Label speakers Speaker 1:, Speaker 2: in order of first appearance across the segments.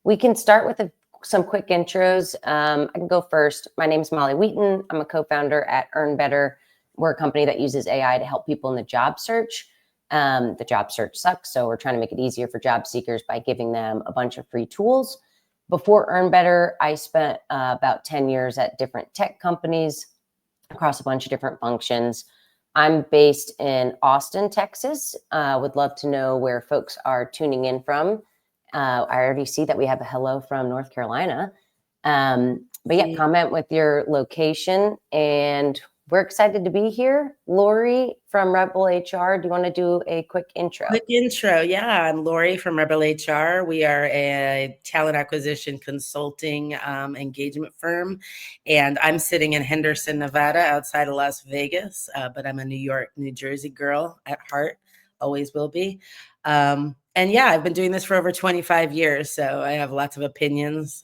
Speaker 1: We can start with some quick intros. I can go first. My name is Molly Wheaton. I'm a co-founder at Earn Better. We're a company that uses AI to help people in the job search. The job search sucks, so we're trying to make it easier for job seekers by giving them a bunch of free tools. Before Earn Better, I spent about 10 years at different tech companies across a bunch of different functions. I'm based in Austin, Texas. Would love to know where folks are tuning in from. I already see that we have a hello from North Carolina. But yeah, comment with your location, and we're excited to be here. Lori from Rebel HR, do you want to do a quick intro?
Speaker 2: Quick intro. Yeah, I'm Lori from Rebel HR. We are a talent acquisition consulting engagement firm, and I'm sitting in Henderson, Nevada, outside of Las Vegas, but I'm a New York, New Jersey girl at heart, always will be. And yeah, I've been doing this for over 25 years, so I have lots of opinions.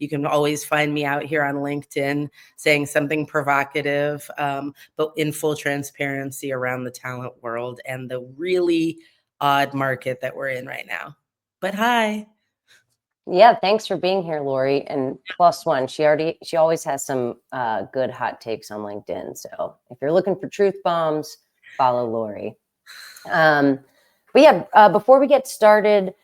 Speaker 2: You can always find me out here on LinkedIn saying something provocative, but in full transparency around the talent world and the really odd market that we're in right now. But hi.
Speaker 1: Yeah, thanks for being here, Lori. And +1, she always has some good hot takes on LinkedIn. So if you're looking for truth bombs, follow Lori. But yeah, before we get started,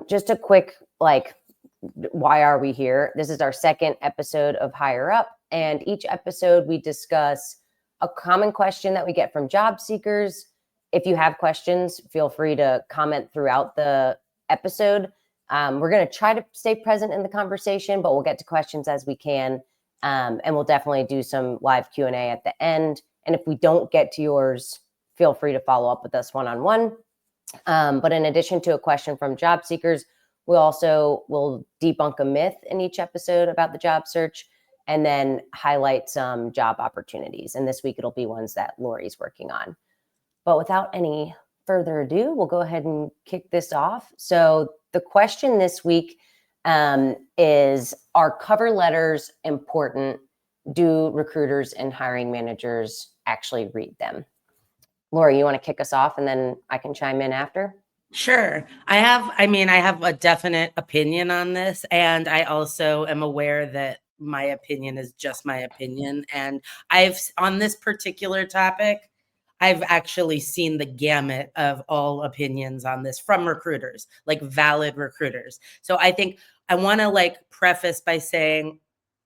Speaker 1: just a quick, why are we here? This is our second episode of Higher Up, and each episode we discuss a common question that we get from job seekers. If you have questions, feel free to comment throughout the episode. We're going to try to stay present in the conversation, but we'll get to questions as we can, and we'll definitely do some live Q&A at the end. And if we don't get to yours, feel free to follow up with us one-on-one. But in addition to a question from job seekers, we also will debunk a myth in each episode about the job search and then highlight some job opportunities. And this week it'll be ones that Lori's working on. But without any further ado, we'll go ahead and kick this off. So the question this week is, are cover letters important? Do recruiters and hiring managers actually read them? Lori, you want to kick us off and then I can chime in after?
Speaker 2: Sure. I have a definite opinion on this, and I also am aware that my opinion is just my opinion. And on this particular topic, I've actually seen the gamut of all opinions on this from recruiters, like valid recruiters. So I think I want to preface by saying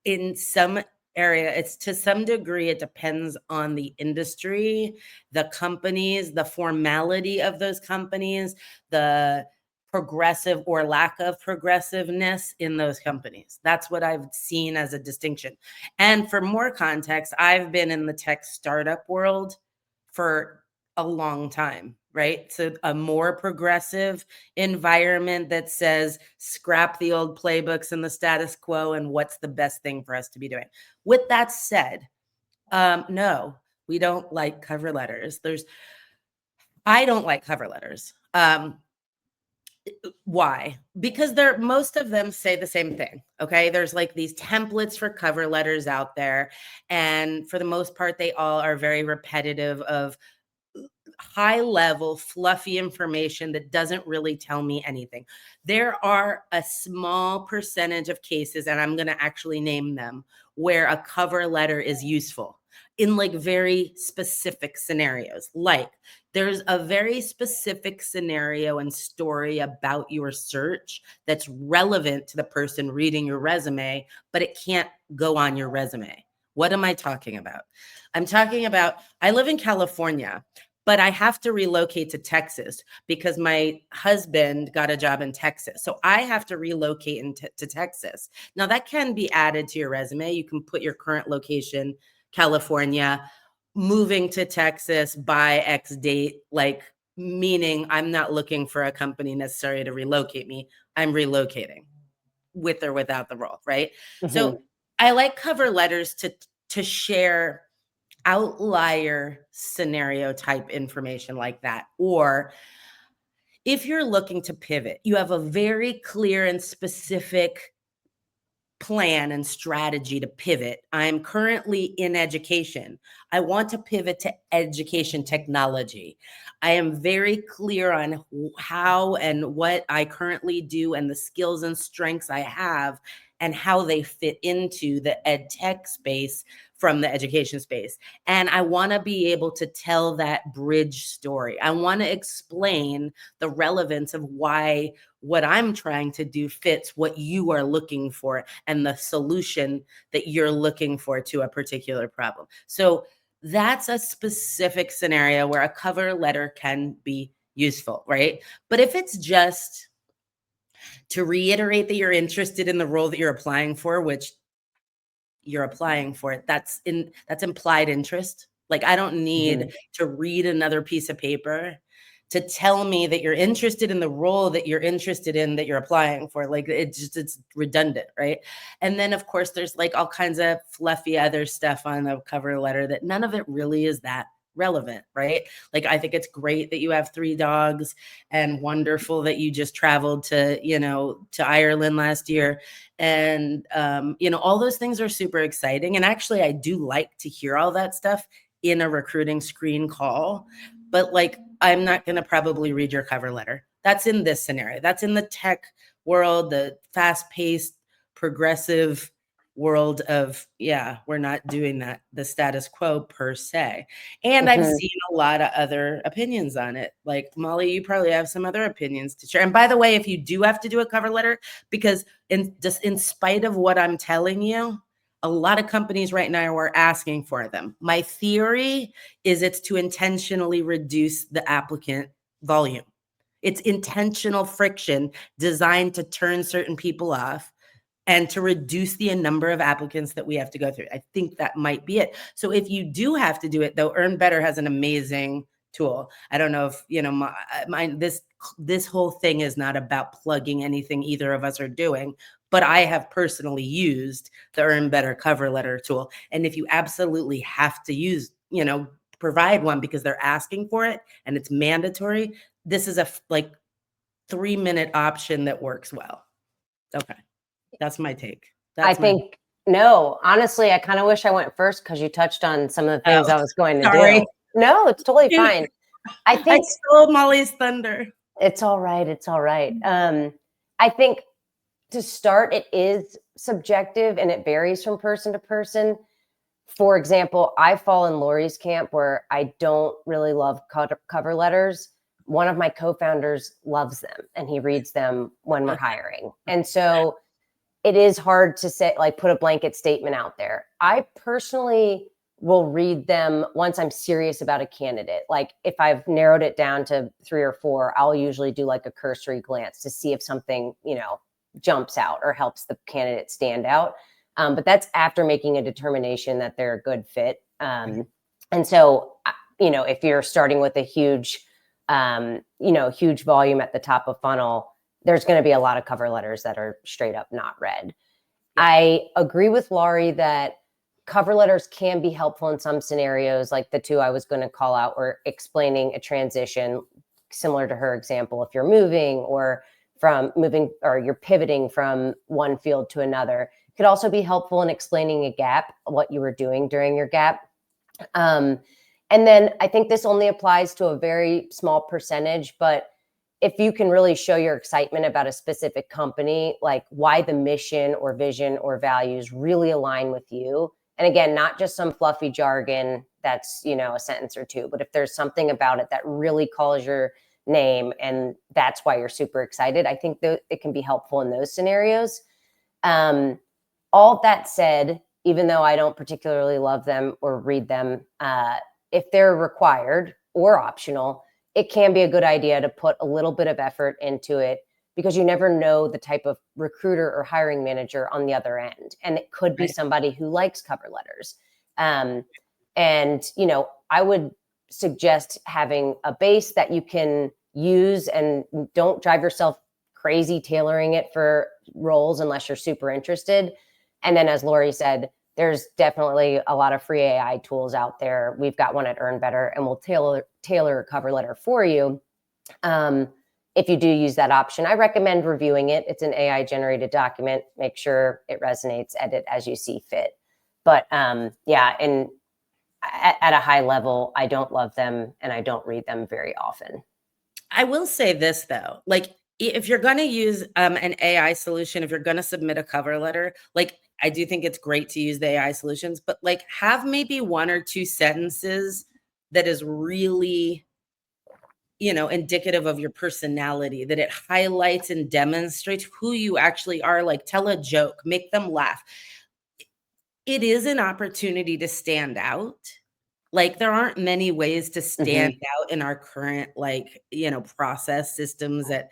Speaker 2: in some area, it's to some degree, it depends on the industry, the companies, the formality of those companies, the progressive or lack of progressiveness in those companies. That's what I've seen as a distinction. And for more context, I've been in the tech startup world for a long time, right? So a more progressive environment that says scrap the old playbooks and the status quo and what's the best thing for us to be doing. With that said, no, we don't like cover letters. I don't like cover letters. Why? Because most of them say the same thing. Okay. There's these templates for cover letters out there. And for the most part, they all are very repetitive of high level, fluffy information that doesn't really tell me anything. There are a small percentage of cases, and I'm going to actually name them, where a cover letter is useful in very specific scenarios. There's a very specific scenario and story about your search that's relevant to the person reading your resume, but it can't go on your resume. What am I talking about? I'm talking about, I live in California, but I have to relocate to Texas because my husband got a job in Texas. So I have to relocate to Texas. Now that can be added to your resume. You can put your current location, California, moving to Texas by X date, meaning I'm not looking for a company necessarily to relocate me. I'm relocating with or without the role, right? Mm-hmm. So I like cover letters to share outlier scenario type information like that. Or if you're looking to pivot, you have a very clear and specific plan and strategy to pivot. I'm currently in education. I want to pivot to education technology. I am very clear on how and what I currently do and the skills and strengths I have and how they fit into the ed tech space from the education space. And I want to be able to tell that bridge story. I want to explain the relevance of why what I'm trying to do fits what you are looking for and the solution that you're looking for to a particular problem. So that's a specific scenario where a cover letter can be useful, right? But if it's just to reiterate that you're interested in the role that you're applying for, which you're applying for it, that's implied interest. Like, I don't need to read another piece of paper to tell me that you're interested in the role that you're interested in, that you're applying for. Like, it's redundant, right? And then of course there's like all kinds of fluffy other stuff on the cover letter that none of it really is that relevant, right? Like, I think it's great that you have 3 dogs and wonderful that you just traveled to, to Ireland last year. And, all those things are super exciting. And actually, I do like to hear all that stuff in a recruiting screen call, but like, I'm not going to probably read your cover letter. That's in this scenario. That's in the tech world, the fast-paced, progressive world of, we're not doing that, the status quo per se. And I've seen a lot of other opinions on it. Like, Molly, you probably have some other opinions to share. And by the way, if you do have to do a cover letter, because in spite of what I'm telling you, a lot of companies right now are asking for them. My theory is it's to intentionally reduce the applicant volume. It's intentional friction designed to turn certain people off and to reduce the number of applicants that we have to go through. I think that might be it. So if you do have to do it, though, Earn Better has an amazing tool. I don't know if, this whole thing is not about plugging anything either of us are doing, but I have personally used the Earn Better cover letter tool. And if you absolutely have to use, provide one because they're asking for it and it's mandatory, this is a 3-minute option that works well. Okay. That's my take.
Speaker 1: No, honestly, I kind of wish I went first because you touched on some of the things I was going to do. No, it's totally fine. I
Speaker 2: stole Molly's thunder.
Speaker 1: It's all right. It's all right. I think to start, it is subjective and it varies from person to person. For example, I fall in Lori's camp where I don't really love cover letters. One of my co-founders loves them and he reads them when we're hiring. And so it is hard to say, put a blanket statement out there. I personally will read them once I'm serious about a candidate. Like, if I've narrowed it down to 3 or 4, I'll usually do like a cursory glance to see if something, jumps out or helps the candidate stand out. But that's after making a determination that they're a good fit. And so, if you're starting with a huge volume at the top of funnel, there's going to be a lot of cover letters that are straight up not read. Yeah. I agree with Laurie that cover letters can be helpful in some scenarios, like the 2 I was going to call out were explaining a transition, similar to her example, if you're moving or you're pivoting from one field to another. It could also be helpful in explaining a gap, what you were doing during your gap. And then I think this only applies to a very small percentage, but if you can really show your excitement about a specific company, like why the mission or vision or values really align with you. And again, not just some fluffy jargon that's, a sentence or 2, but if there's something about it that really calls your name and that's why you're super excited, I think that it can be helpful in those scenarios. All that said, even though I don't particularly love them or read them, if they're required or optional, it can be a good idea to put a little bit of effort into it because you never know the type of recruiter or hiring manager on the other end. And it could be somebody who likes cover letters. And, I would suggest having a base that you can use and don't drive yourself crazy tailoring it for roles unless you're super interested. And then, as Laurie said, there's definitely a lot of free AI tools out there. We've got one at Earn Better, and we'll tailor a cover letter for you. if you do use that option, I recommend reviewing it. It's an AI generated document. Make sure it resonates, edit as you see fit. But yeah, and at a high level, I don't love them and I don't read them very often.
Speaker 2: I will say this though, like if you're going to use an AI solution, if you're going to submit a cover letter, like I do think it's great to use the AI solutions, but like have maybe one or two sentences that is really, indicative of your personality, that it highlights and demonstrates who you actually are. Like tell a joke, make them laugh. It is an opportunity to stand out. Like there aren't many ways to stand out in our current process systems at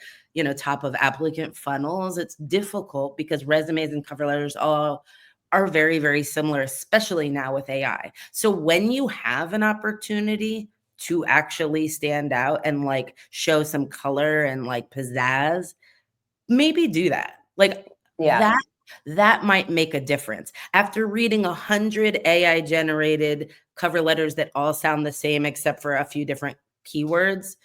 Speaker 2: top of applicant funnels. It's difficult because resumes and cover letters all are very, very similar, especially now with AI. So when you have an opportunity to actually stand out and like show some color and like pizzazz, maybe do that. Like
Speaker 1: Yeah.
Speaker 2: that might make a difference. After reading 100 AI generated cover letters that all sound the same except for a few different keywords,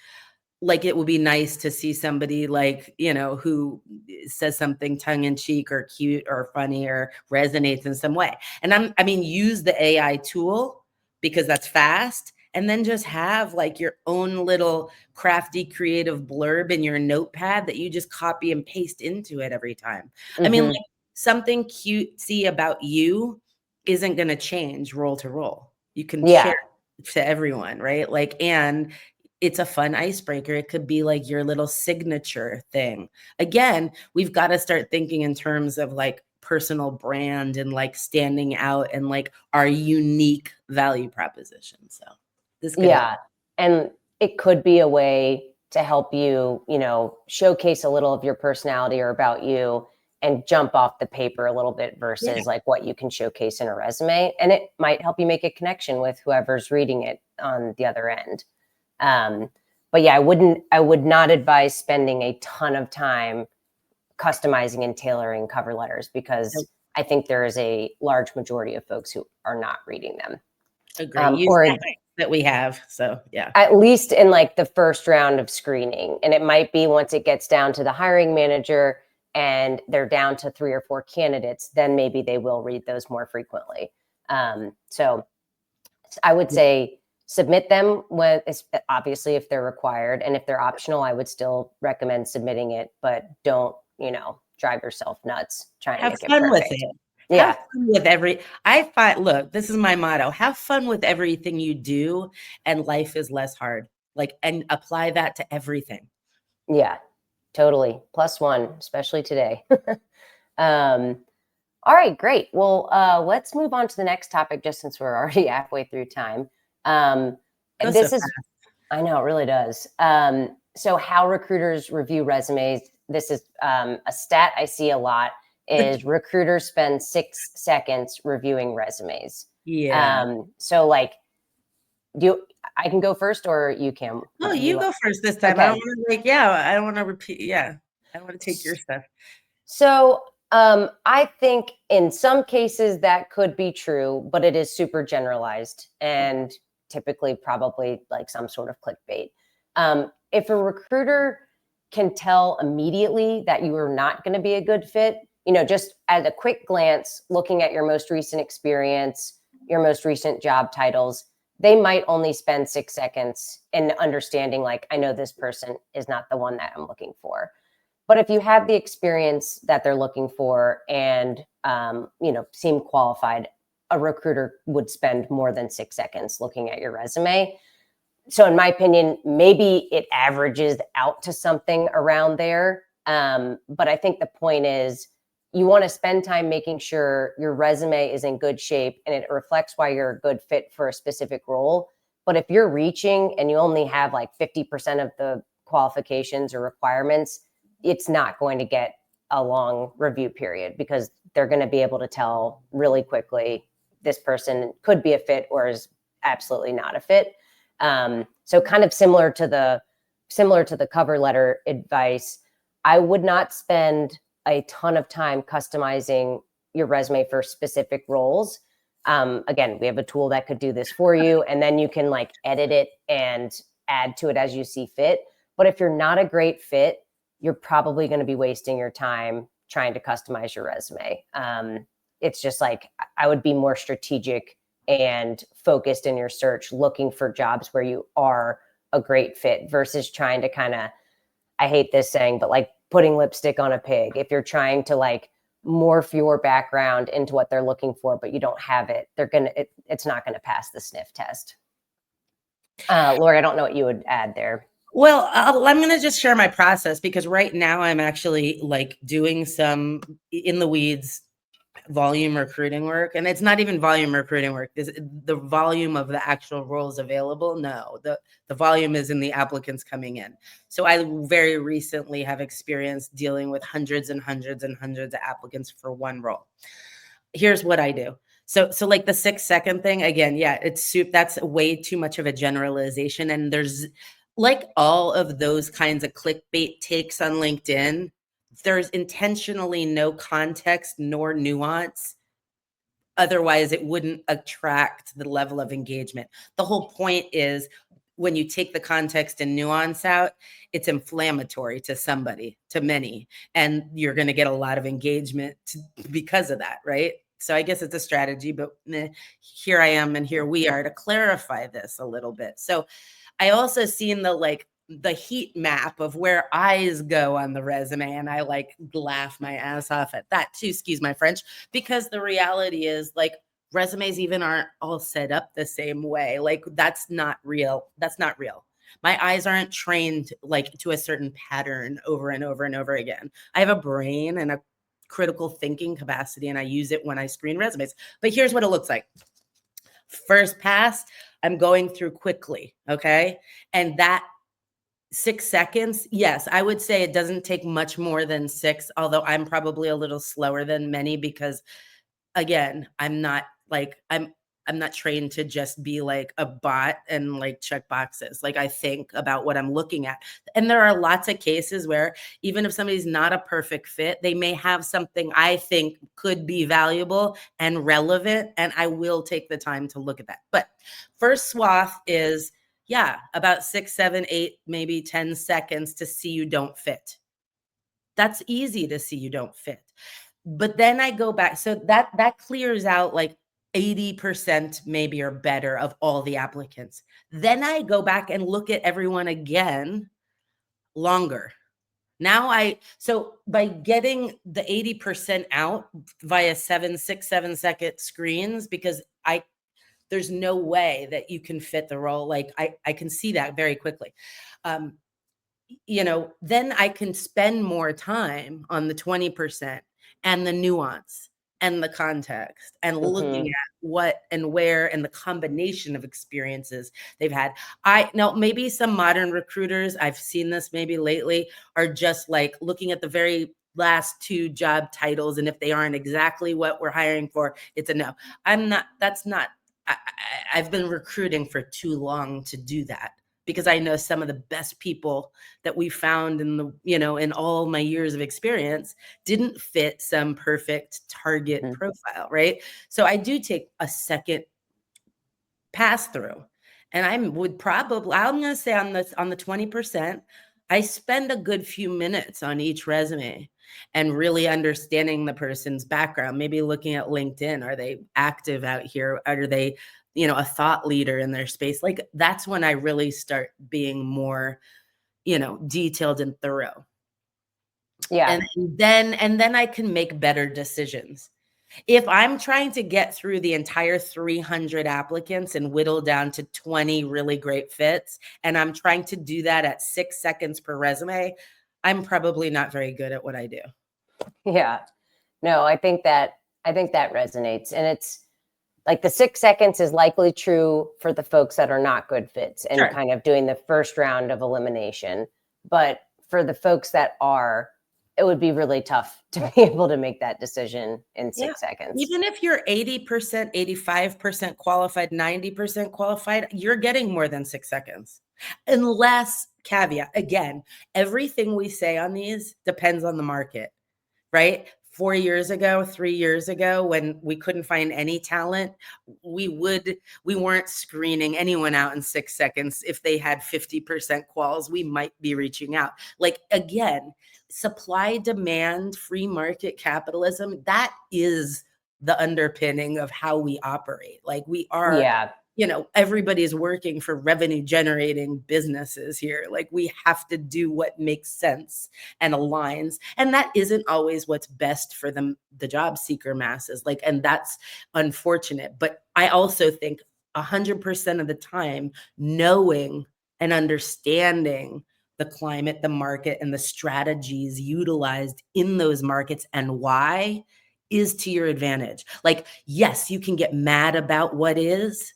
Speaker 2: like it would be nice to see somebody like, who says something tongue in cheek or cute or funny or resonates in some way. And use the AI tool because that's fast. And then just have like your own little crafty creative blurb in your notepad that you just copy and paste into it every time. Like something cutesy about you isn't going to change role to role. You can share it to everyone, right? Like, and it's a fun icebreaker. It could be like your little signature thing. Again, we've got to start thinking in terms of like personal brand and like standing out and like our unique value proposition. So this could help.
Speaker 1: And it could be a way to help you, showcase a little of your personality or about you and jump off the paper a little bit versus like what you can showcase in a resume. And it might help you make a connection with whoever's reading it on the other end. But yeah, I would not advise spending a ton of time customizing and tailoring cover letters because I think there is a large majority of folks who are not reading them.
Speaker 2: Agree. That we have. So yeah.
Speaker 1: At least in like the first round of screening. And it might be once it gets down to the hiring manager and they're down to 3 or 4 candidates, then maybe they will read those more frequently. So I would say submit them when, obviously if they're required, and if they're optional, I would still recommend submitting it, but don't, drive yourself nuts trying to make it perfect.
Speaker 2: Have fun with it.
Speaker 1: Yeah.
Speaker 2: Have fun with look, this is my motto. Have fun with everything you do and life is less hard. Like, and apply that to everything.
Speaker 1: Yeah, totally. +1, especially today. All right, great. Well, let's move on to the next topic just since we're already halfway through time. I know, it really does. So how recruiters review resumes. This is a stat I see a lot is recruiters spend 6 seconds reviewing resumes.
Speaker 2: Yeah.
Speaker 1: So like, I can go first or you can?
Speaker 2: No, you go first this time. Okay. I don't want to repeat. Yeah. I don't want to take your stuff.
Speaker 1: So I think in some cases that could be true, but it is super generalized and typically probably like some sort of clickbait. If a recruiter can tell immediately that you are not going to be a good fit, just at a quick glance, looking at your most recent experience, your most recent job titles, they might only spend 6 seconds in understanding, like, I know this person is not the one that I'm looking for. But if you have the experience that they're looking for and, seem qualified, a recruiter would spend more than 6 seconds looking at your resume. So in my opinion, maybe it averages out to something around there. But I think the point is you want to spend time making sure your resume is in good shape and it reflects why you're a good fit for a specific role. But if you're reaching and you only have like 50% of the qualifications or requirements, it's not going to get a long review period because they're going to be able to tell really quickly this person could be a fit or is absolutely not a fit. So kind of similar to the cover letter advice, I would not spend a ton of time customizing your resume for specific roles. Again, we have a tool that could do this for you, and then you can like edit it and add to it as you see fit. But if you're not a great fit, you're probably going to be wasting your time trying to customize your resume. It's just like, I would be more strategic and focused in your search, looking for jobs where you are a great fit versus trying to kind of, I hate this saying, but like putting lipstick on a pig. If you're trying to like morph your background into what they're looking for, but you don't have it, it's not going to pass the sniff test. Lori, I don't know what you would add there.
Speaker 2: Well, I'm going to just share my process, because right now I'm actually like doing some in the weeds volume recruiting work, and it's not even volume recruiting work. The volume of the actual roles available. No, the volume is in the applicants coming in. So I very recently have experience dealing with hundreds and hundreds and hundreds of applicants for one role. Here's what I do. So like the 6-second thing again, yeah, that's way too much of a generalization. And there's, like all of those kinds of clickbait takes on LinkedIn, there's intentionally no context nor nuance. Otherwise, it wouldn't attract the level of engagement. The whole point is, when you take the context and nuance out, it's inflammatory to somebody, to many, and you're going to get a lot of engagement because of that, right? So I guess it's a strategy, but here I am and here we are to clarify this a little bit. So I also seen the heat map of where eyes go on the resume, and I like laugh my ass off at that too, excuse my French, because the reality is, like, resumes even aren't all set up the same way. Like, that's not real. That's not real. My eyes aren't trained like to a certain pattern over and over and over again. I have a brain and a critical thinking capacity, and I use it when I screen resumes. But here's what it looks like. First pass, I'm going through quickly, okay? And that 6 seconds, yes, I would say it doesn't take much more than 6, although I'm probably a little slower than many, because again, I'm not trained to just be like a bot and like check boxes. Like, I think about what I'm looking at. And there are lots of cases where even if somebody's not a perfect fit, they may have something I think could be valuable and relevant, and I will take the time to look at that. But first swath is, yeah, about 6, 7, 8, maybe 10 seconds to see you don't fit. That's easy to see you don't fit. But then I go back. So that clears out like 80% maybe or better of all the applicants. Then I go back and look at everyone again longer. So by getting the 80% out via 6, 7 second screens, because there's no way that you can fit the role. Like, I can see that very quickly. Then I can spend more time on the 20% and the nuance and the context and looking at what and where and the combination of experiences they've had. I know maybe some modern recruiters, I've seen this maybe lately, are just like looking at the very last 2 job titles, and if they aren't exactly what we're hiring for, it's a no. I've been recruiting for too long to do that, because I know some of the best people that we found in all my years of experience didn't fit some perfect target profile, right? So I do take a second pass through, and I'm going to say on the 20%, I spend a good few minutes on each resume and really understanding the person's background, maybe looking at LinkedIn. Are they active out here? Are they, a thought leader in their space? Like, that's when I really start being more, detailed and thorough.
Speaker 1: Yeah.
Speaker 2: And then I can make better decisions. If I'm trying to get through the entire 300 applicants and whittle down to 20 really great fits, and I'm trying to do that at 6 seconds per resume, I'm probably not very good at what I do.
Speaker 1: Yeah. No, I think that resonates. And it's like the 6 seconds is likely true for the folks that are not good fits and kind of doing the first round of elimination. But for the folks that are, it would be really tough to be able to make that decision in 6 seconds.
Speaker 2: Even if you're 80%, 85% qualified, 90% qualified, you're getting more than 6 seconds. Unless, caveat, again, everything we say on these depends on the market, right? 4 years ago, 3 years ago, when we couldn't find any talent, we weren't screening anyone out in 6 seconds. If they had 50% quals, we might be reaching out. Like, again, supply, demand, free market capitalism, that is the underpinning of how we operate. Like, we are,
Speaker 1: Yeah.
Speaker 2: everybody's working for revenue generating businesses here. Like, we have to do what makes sense and aligns. And that isn't always what's best for the job seeker masses. Like, and that's unfortunate. But I also think 100% of the time, knowing and understanding the climate, the market, and the strategies utilized in those markets and why is to your advantage. Like, yes, you can get mad about what is.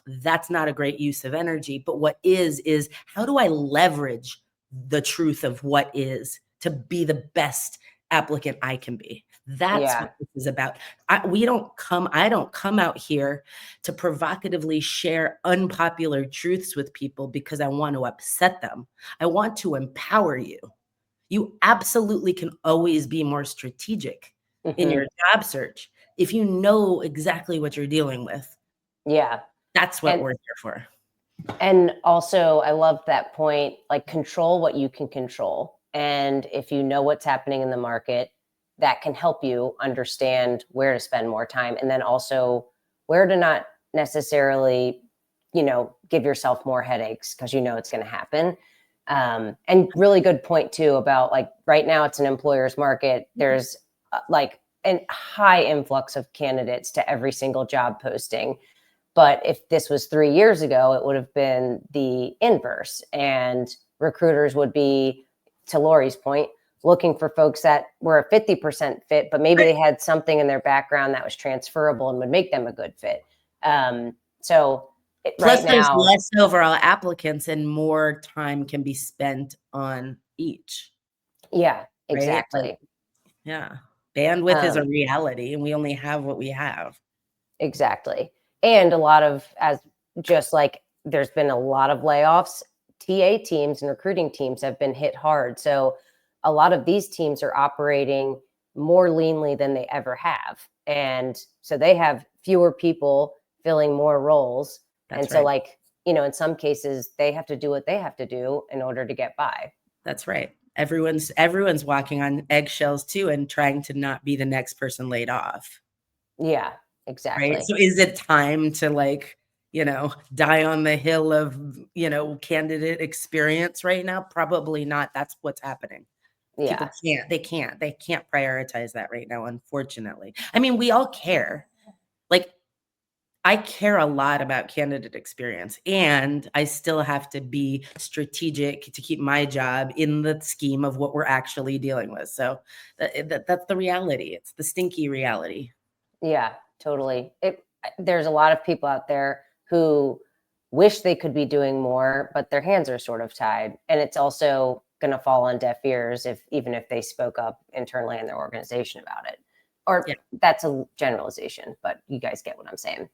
Speaker 2: That's not a great use of energy. But what is how do I leverage the truth of what is to be the best applicant I can be? That's
Speaker 1: Yeah.
Speaker 2: what this is about. I don't come out here to provocatively share unpopular truths with people because I want to upset them. I want to empower you. You absolutely can always be more strategic in
Speaker 1: Mhm.
Speaker 2: your job search if you know exactly what you're dealing with.
Speaker 1: Yeah.
Speaker 2: That's what
Speaker 1: And
Speaker 2: we're here for.
Speaker 1: And also, I love that point, like control what you can control. And if you know what's happening in the market, that can help you understand where to spend more time. And then also where to not necessarily, give yourself more headaches because it's going to happen. And really good point too about like right now it's an employer's market. There's like a high influx of candidates to every single job posting. But if this was 3 years ago, it would have been the inverse. And recruiters would be, to Lori's point, looking for folks that were a 50% fit, but maybe they had something in their background that was transferable and would make them a good fit. So
Speaker 2: Plus,
Speaker 1: right
Speaker 2: there's
Speaker 1: now,
Speaker 2: less overall applicants and more time can be spent on each,
Speaker 1: yeah,
Speaker 2: right? Like,
Speaker 1: exactly.
Speaker 2: yeah, bandwidth is a
Speaker 1: Um,
Speaker 2: reality and we only have what we have.
Speaker 1: Exactly. And a lot of, as just like there's been a lot of layoffs, TA teams and recruiting teams have been hit hard. So a lot of these teams are operating more leanly than they ever have. And so they have fewer people filling more roles. And
Speaker 2: That's
Speaker 1: so,
Speaker 2: right.
Speaker 1: like, in some cases, they have to do what they have to do in order to get by.
Speaker 2: That's right. Everyone's walking on eggshells too and trying to not be the next person laid off.
Speaker 1: Yeah,
Speaker 2: Right.
Speaker 1: exactly.
Speaker 2: So is it time to die on the hill of, candidate experience right now? Probably not. That's what's happening.
Speaker 1: Yeah.
Speaker 2: People they can't prioritize that right now, unfortunately. I mean, we all care. Like, I care a lot about candidate experience, and I still have to be strategic to keep my job in the scheme of what we're actually dealing with. So that's the reality. It's the stinky reality.
Speaker 1: Yeah, totally. There's a lot of people out there who wish they could be doing more, but their hands are sort of tied. And it's also going to fall on deaf ears even if they spoke up internally in their organization about it. Or
Speaker 2: Yeah.
Speaker 1: that's a generalization, but you guys get what I'm saying.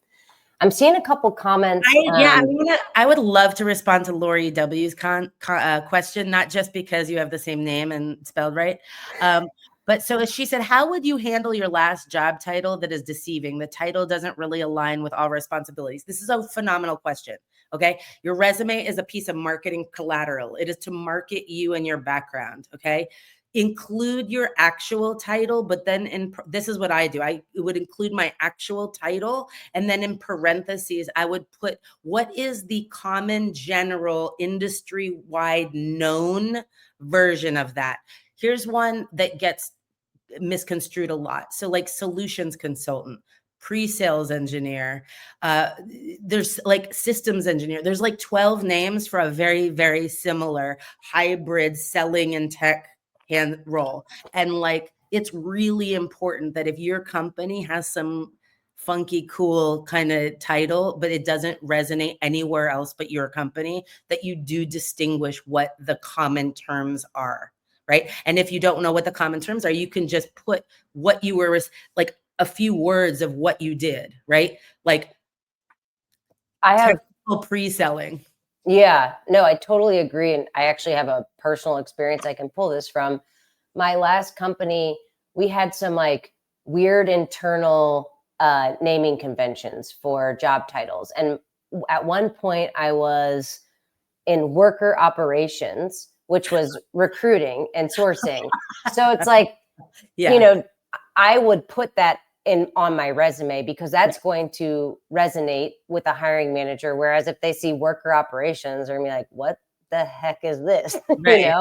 Speaker 1: I'm seeing a couple comments.
Speaker 2: I would love to respond to Lori W's question, not just because you have the same name and spelled right. But so she said, how would you handle your last job title that is deceiving? The title doesn't really align with all responsibilities. This is a phenomenal question. Okay. Your resume is a piece of marketing collateral. It is to market you and your background. Okay. Include your actual title, but then this is what I do. I would include my actual title, and then in parentheses, I would put what is the common, general, industry-wide known version of that. Here's one that gets misconstrued a lot. So like solutions consultant, pre-sales engineer, there's like systems engineer. There's like 12 names for a very, very similar hybrid selling and tech hand role. And like, it's really important that if your company has some funky, cool kind of title, but it doesn't resonate anywhere else but your company, that you do distinguish what the common terms are. Right. And if you don't know what the common terms are, you can just put what you were, like a few words of what you did. Right. Like
Speaker 1: I have
Speaker 2: technical pre-selling.
Speaker 1: Yeah, no, I totally agree. And I actually have a personal experience I can pull this from. My last company we had some like weird internal naming conventions for job titles. And at one point I was in worker operations, which was recruiting and sourcing. So it's like,
Speaker 2: Yeah.
Speaker 1: I would put that in on my resume because that's going to resonate with a hiring manager. Whereas if they see worker operations, they're gonna be like, what the heck is this?
Speaker 2: Right.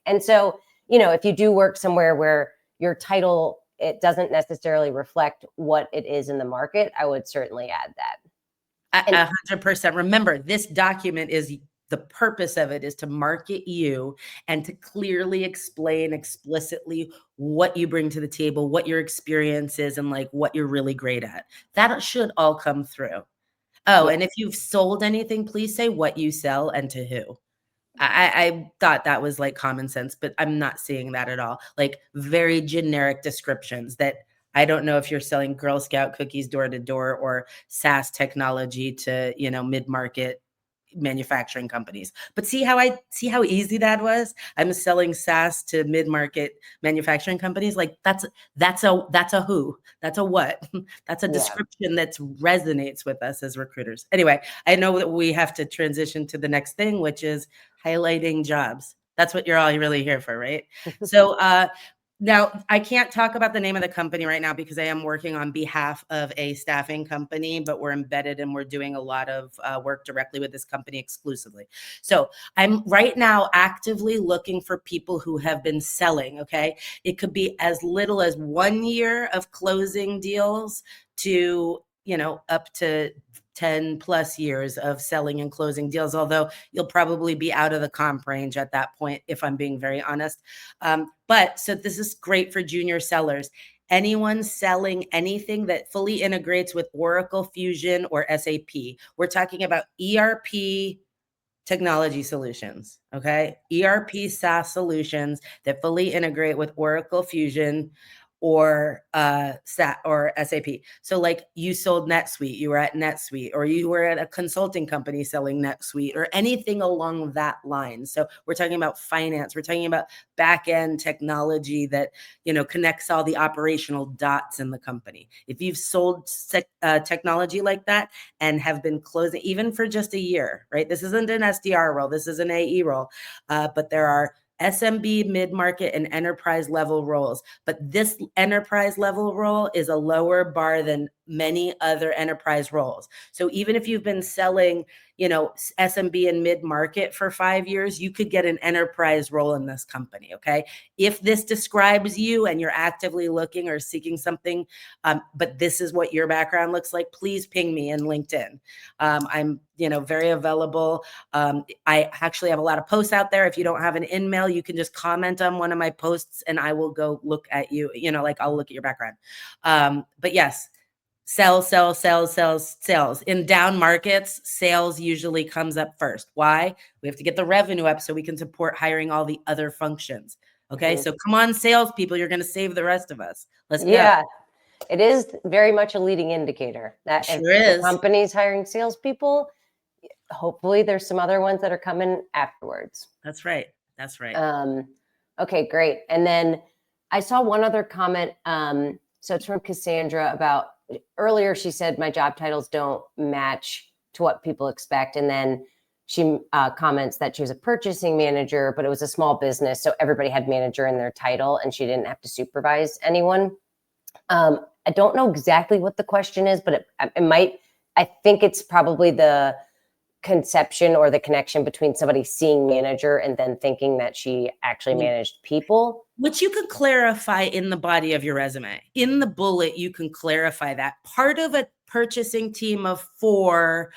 Speaker 1: And so, if you do work somewhere where your title, it doesn't necessarily reflect what it is in the market, I would certainly add that. And
Speaker 2: 100%. Remember, this document is the purpose of it is to market you and to clearly explain explicitly what you bring to the table, what your experience is, and like what you're really great at. That should all come through. Oh,
Speaker 1: yeah,
Speaker 2: and if you've sold anything, please say what you sell and to who. I thought that was like common sense, but I'm not seeing that at all. Like very generic descriptions that I don't know if you're selling Girl Scout cookies door to door or SaaS technology to, mid-market manufacturing companies. But see how easy that was? I'm selling SaaS to mid-market manufacturing companies. Like that's a who. That's a what. That's a
Speaker 1: yeah.
Speaker 2: description that resonates with us as recruiters. Anyway, I know that we have to transition to the next thing, which is highlighting jobs. That's what you're all really here for, right? So now, I can't talk about the name of the company right now because I am working on behalf of a staffing company, but we're embedded and we're doing a lot of work directly with this company exclusively. So I'm right now actively looking for people who have been selling, okay? It could be as little as 1 year of closing deals to, up to 10 plus years of selling and closing deals, although you'll probably be out of the comp range at that point, if I'm being very honest. But so this is great for junior sellers. Anyone selling anything that fully integrates with Oracle Fusion or SAP. We're talking about ERP technology solutions, okay? ERP SaaS solutions that fully integrate with Oracle Fusion or SAP. So like you sold NetSuite, you were at NetSuite, or you were at a consulting company selling NetSuite or anything along that line. So we're talking about finance, we're talking about back-end technology that, connects all the operational dots in the company. If you've sold technology like that and have been closing even for just a year, right? This isn't an SDR role, this is an AE role, but there are SMB, mid-market, and enterprise level roles. But this enterprise level role is a lower bar than many other enterprise roles. So even if you've been selling, SMB and mid-market for 5 years, you could get an enterprise role in this company, okay? If this describes you and you're actively looking or seeking something, but this is what your background looks like, please ping me in LinkedIn. I'm, very available. I actually have a lot of posts out there. If you don't have an email, you can just comment on one of my posts and I will go look at you, I'll look at your background. But yes, sales. In down markets, sales usually comes up first. Why? We have to get the revenue up so we can support hiring all the other functions. Okay. So come on, salespeople, you're going to save the rest of us. Let's go.
Speaker 1: Yeah. It is very much a leading indicator that if the company's hiring salespeople, hopefully there's some other ones that are coming afterwards.
Speaker 2: That's right.
Speaker 1: Okay, great. And then I saw one other comment. So it's from Cassandra about earlier. She said my job titles don't match to what people expect. And then she comments that she was a purchasing manager, but it was a small business. So everybody had manager in their title and she didn't have to supervise anyone. I don't know exactly what the question is, but it might, I think it's probably the conception or the connection between somebody seeing manager and then thinking that she actually managed people.
Speaker 2: Which you can clarify in the body of your resume. In the bullet, you can clarify that. Part of a purchasing team of 4,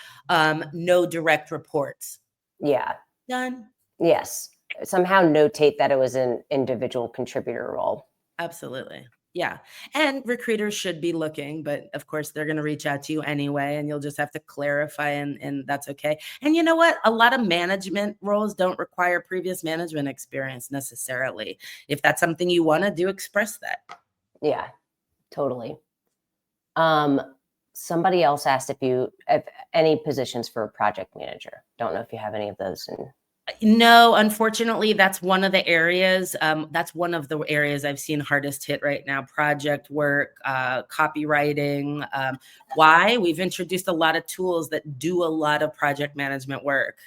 Speaker 2: no direct reports.
Speaker 1: Yeah.
Speaker 2: Done.
Speaker 1: Yes. Somehow notate that it was an individual contributor role.
Speaker 2: Absolutely. Yeah. And recruiters should be looking, but of course they're going to reach out to you anyway, and you'll just have to clarify and that's okay. And you know what? A lot of management roles don't require previous management experience necessarily. If that's something you want to do, express that.
Speaker 1: Yeah, totally. Somebody else asked if any positions for a project manager. Don't know if you have any of those in
Speaker 2: No, unfortunately, that's one of the areas. That's one of the areas I've seen hardest hit right now: project work, copywriting. Why? We've introduced a lot of tools that do a lot of project management work,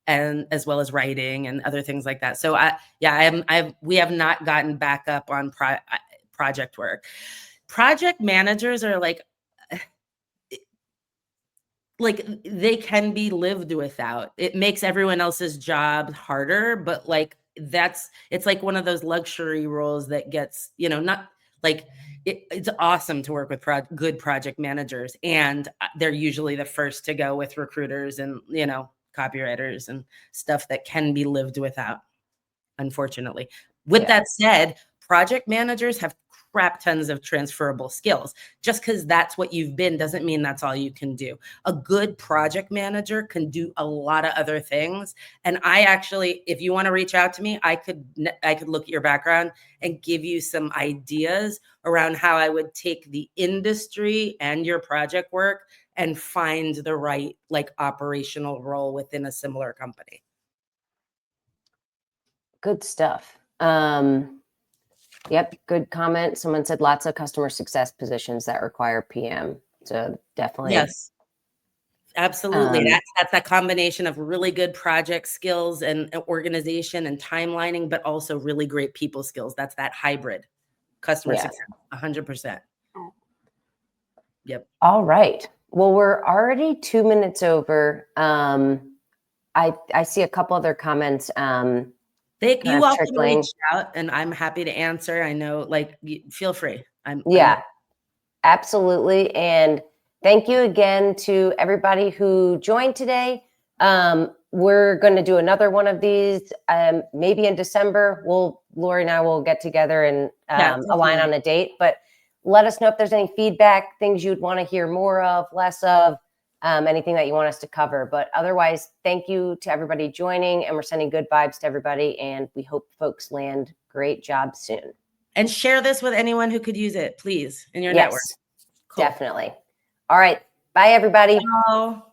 Speaker 2: and as well as writing and other things like that. So we have not gotten back up on project work. Project managers are like they can be lived without. It makes everyone else's job harder, but like it's like one of those luxury roles that gets, not like it's awesome to work with good project managers, and they're usually the first to go with recruiters and, copywriters and stuff that can be lived without, unfortunately. With that said, project managers have crap tons of transferable skills. Just because that's what you've been doesn't mean that's all you can do. A good project manager can do a lot of other things. And I actually, if you want to reach out to me, I could look at your background and give you some ideas around how I would take the industry and your project work and find the right operational role within a similar company.
Speaker 1: Good stuff. Yep, good comment. Someone said lots of customer success positions that require PM. So definitely.
Speaker 2: Yes, absolutely. That's that combination of really good project skills and organization and timelining, but also really great people skills. That's that hybrid customer success, 100%. Yep.
Speaker 1: All right. Well, we're already 2 minutes over. I see a couple other comments.
Speaker 2: You all can reach out and I'm happy to answer. I know, feel free.
Speaker 1: Absolutely. And thank you again to everybody who joined today. We're going to do another one of these, maybe in December. Lori and I will get together and align on a date, but let us know if there's any feedback, things you'd want to hear more of, less of, anything that you want us to cover. But otherwise, thank you to everybody joining, and we're sending good vibes to everybody, and we hope folks land great jobs soon.
Speaker 2: And share this with anyone who could use it, please, in your network.
Speaker 1: Cool. Definitely. All right. Bye, everybody.
Speaker 2: Ciao.